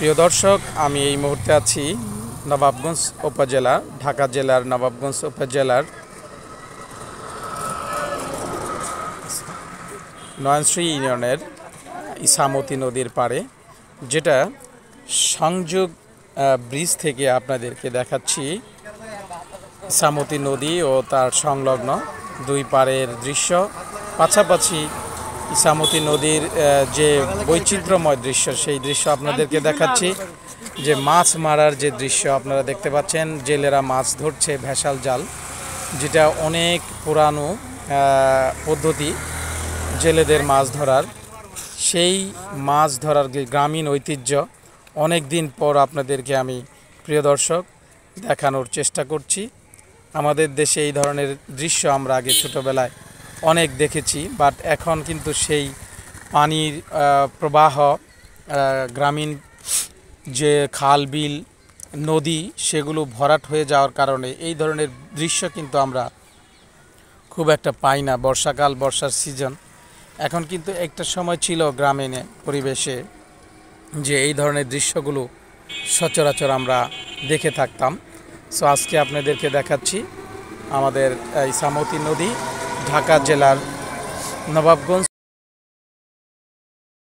প্রিয় দর্শক, আমি এই মুহূর্তে আছি নবাবগঞ্জ উপজেলা, ঢাকা জেলার নবাবগঞ্জ উপজেলার নয়নশ্রী ইউনিয়নের ইসামতি নদীর পাড়ে, যেটা সংযোগ ব্রিজ থেকে আপনাদেরকে দেখাচ্ছি ইসামতি নদী ও তার সংলগ্ন দুই পাড়ের দৃশ্য। পাশাপাশি ইসামতি নদীর যে বৈচিত্র্যময় দৃশ্য, সেই দৃশ্য আপনাদেরকে দেখাচ্ছি। যে মাছ মারার যে দৃশ্য আপনারা দেখতে পাচ্ছেন, জেলেরা মাছ ধরছে ভেসাল জাল, যেটা অনেক পুরানো পদ্ধতি জেলেদের মাছ ধরার। সেই মাছ ধরার গ্রামীণ ঐতিহ্য অনেক দিন পর আপনাদেরকে আমি, প্রিয় দর্শক, দেখানোর চেষ্টা করছি। আমাদের দেশে এই ধরনের দৃশ্য আমরা আগে ছোটোবেলায় অনেক দেখেছি, বাট এখন কিন্তু সেই পানির প্রবাহ, গ্রামীণ যে খাল বিল নদী, সেগুলো ভরাট হয়ে যাওয়ার কারণে এই ধরনের দৃশ্য কিন্তু আমরা খুব একটা পাই না। বর্ষাকাল, বর্ষার সিজন, এখন কিন্তু একটা সময় ছিল গ্রামীণ পরিবেশে যে এই ধরনের দৃশ্যগুলো সচরাচর আমরা দেখে থাকতাম। সো আজকে আপনাদেরকে দেখাচ্ছি আমাদের ইসামতি নদী, ঢাকা জেলার নবাবগঞ্জ